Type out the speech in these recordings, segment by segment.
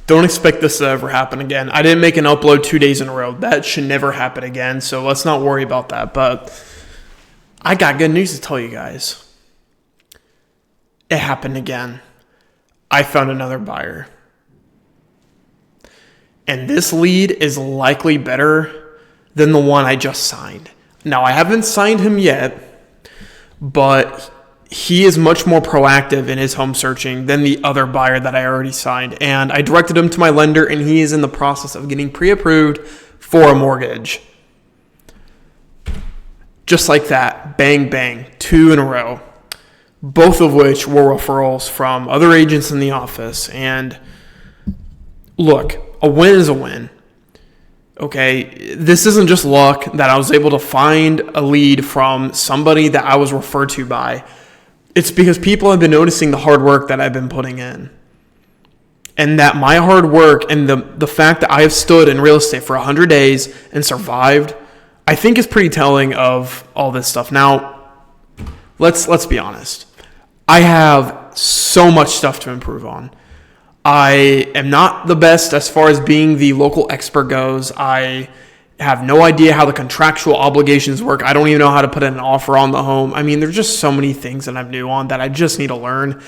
Don't expect this to ever happen again. I didn't make an upload 2 days in a row. That should never happen again, so let's not worry about that. But I got good news to tell you guys. It happened again. I found another buyer. And this lead is likely better than the one I just signed. Now, I haven't signed him yet, but he is much more proactive in his home searching than the other buyer that I already signed. And I directed him to my lender, and he is in the process of getting pre-approved for a mortgage. Just like that, bang, bang, 2 in a row. Both of which were referrals from other agents in the office. And look, a win is a win. Okay, this isn't just luck that I was able to find a lead from somebody that I was referred to by. It's because people have been noticing the hard work that I've been putting in. And that my hard work and the fact that I have stood in real estate for 100 days and survived, I think is pretty telling of all this stuff. Now, let's be honest. I have so much stuff to improve on. I am not the best as far as being the local expert goes. I have no idea how the contractual obligations work. I don't even know how to put an offer on the home. I mean, there's just so many things that I'm new on that I just need to learn.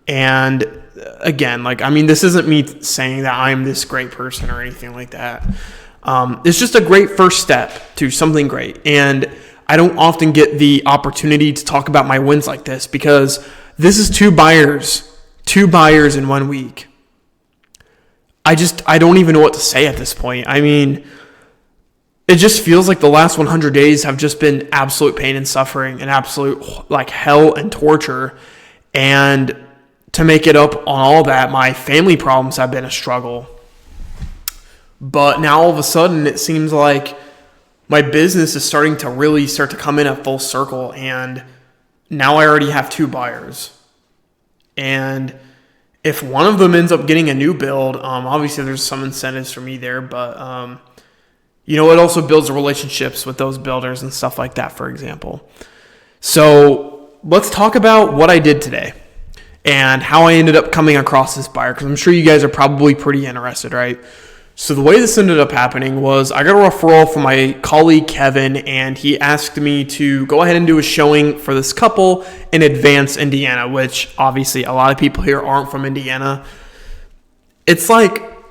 And again, this isn't me saying that I'm this great person or anything like that. It's just a great first step to something great. And I don't often get the opportunity to talk about my wins like this because this is two buyers in 1 week. I don't even know what to say at this point. I mean, it just feels like the last 100 days have just been absolute pain and suffering and absolute hell and torture. And to make it up on all that, my family problems have been a struggle. But now all of a sudden, it seems like my business is starting to come in at full circle. And now I already have 2 buyers. And if one of them ends up getting a new build, obviously there's some incentives for me there, but it also builds relationships with those builders and stuff like that, for example. So let's talk about what I did today and how I ended up coming across this buyer, because I'm sure you guys are probably pretty interested, right? So the way this ended up happening was I got a referral from my colleague Kevin, and he asked me to go ahead and do a showing for this couple in Advance, Indiana, which obviously a lot of people here aren't from Indiana. It's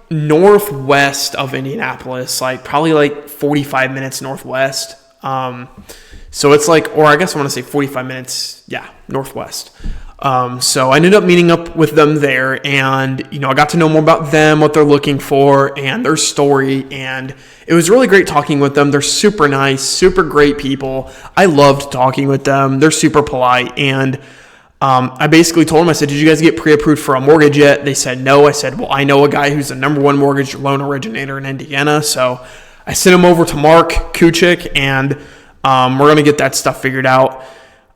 northwest of Indianapolis, probably 45 minutes northwest. So it's or I guess I want to say 45 minutes, northwest. So I ended up meeting up with them there, and, I got to know more about them, what they're looking for, and their story, and it was really great talking with them. They're super nice, super great people. I loved talking with them. They're super polite, and I basically told them, I said, did you guys get pre-approved for a mortgage yet? They said no. I said, well, I know a guy who's the #1 mortgage loan originator in Indiana, so I sent him over to Mark Kuchik, and we're going to get that stuff figured out.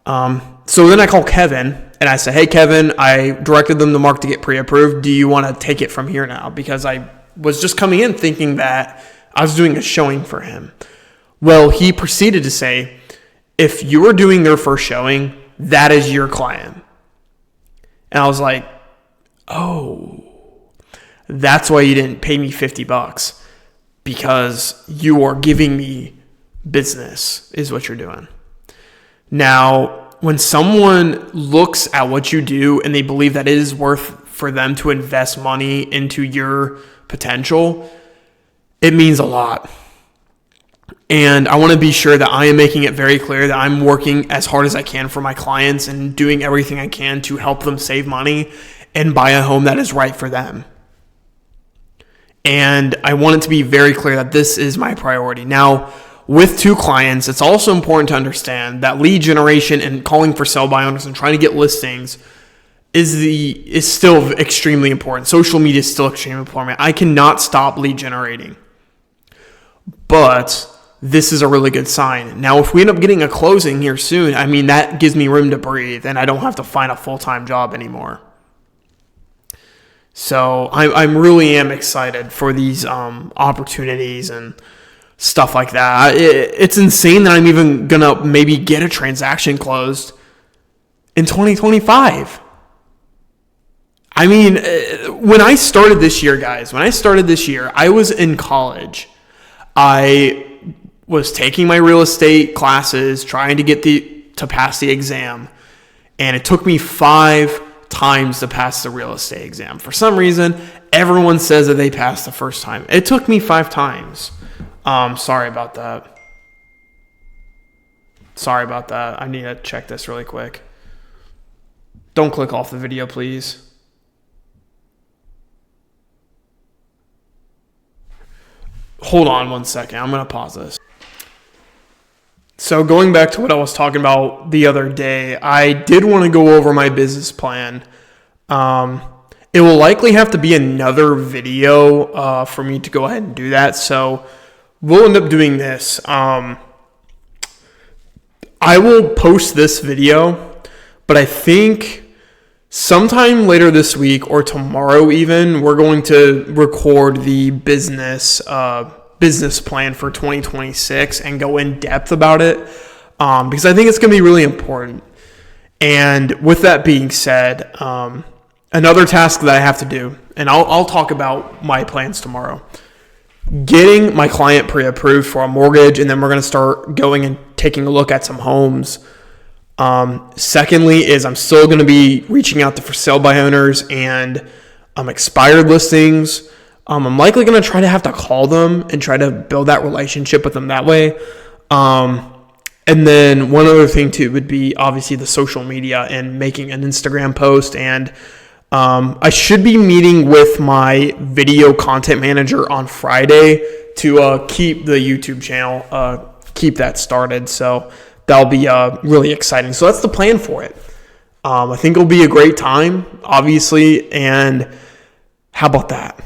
So then I called Kevin, and I said, hey, Kevin, I directed them to Mark to get pre-approved. Do you want to take it from here now? Because I was just coming in thinking that I was doing a showing for him. Well, he proceeded to say, if you are doing their first showing, that is your client. And I was like, oh, that's why you didn't pay me $50, because you are giving me business is what you're doing. Now, when someone looks at what you do and they believe that it is worth for them to invest money into your potential, it means a lot. And I want to be sure that I am making it very clear that I'm working as hard as I can for my clients and doing everything I can to help them save money and buy a home that is right for them. And I want it to be very clear that this is my priority. Now, with 2 clients, it's also important to understand that lead generation and calling for sell-by owners and trying to get listings is still extremely important. Social media is still extremely important. I cannot stop lead generating. But this is a really good sign. Now, if we end up getting a closing here soon, that gives me room to breathe, and I don't have to find a full-time job anymore. So I really am excited for these opportunities and stuff like that. It's insane that I'm even going to maybe get a transaction closed in 2025. I mean, when I started this year, guys, I was in college. I was taking my real estate classes, trying to get to pass the exam, and it took me 5 times to pass the real estate exam. For some reason, everyone says that they passed the first time. It took me 5 times. Sorry about that. I need to check this really quick. Don't click off the video, please. Hold on one second. I'm going to pause this. So going back to what I was talking about the other day, I did want to go over my business plan. It will likely have to be another video for me to go ahead and do that. So we'll end up doing this. I will post this video, but I think sometime later this week or tomorrow even, we're going to record the business plan for 2026 and go in depth about it because I think it's going to be really important. And with that being said, another task that I have to do, and I'll talk about my plans tomorrow, getting my client pre-approved for a mortgage, and then we're going to start going and taking a look at some homes. Secondly is I'm still going to be reaching out to for sale by owners and expired listings. I'm likely going to try to have to call them and try to build that relationship with them that way. And then one other thing too would be obviously the social media and making an Instagram post. And I should be meeting with my video content manager on Friday to keep the YouTube channel, keep that started. So that'll be really exciting. So that's the plan for it. I think it'll be a great time, obviously. And how about that?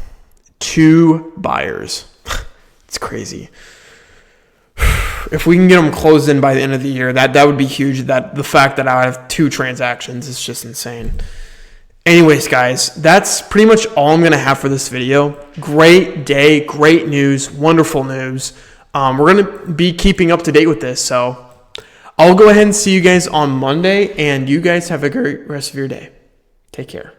2 buyers. It's crazy. If we can get them closed in by the end of the year, that would be huge. That the fact that I have 2 transactions is just insane. Anyways, guys, that's pretty much all I'm going to have for this video. Great day, great news, wonderful news. We're going to be keeping up to date with this. So I'll go ahead and see you guys on Monday, and you guys have a great rest of your day. Take care.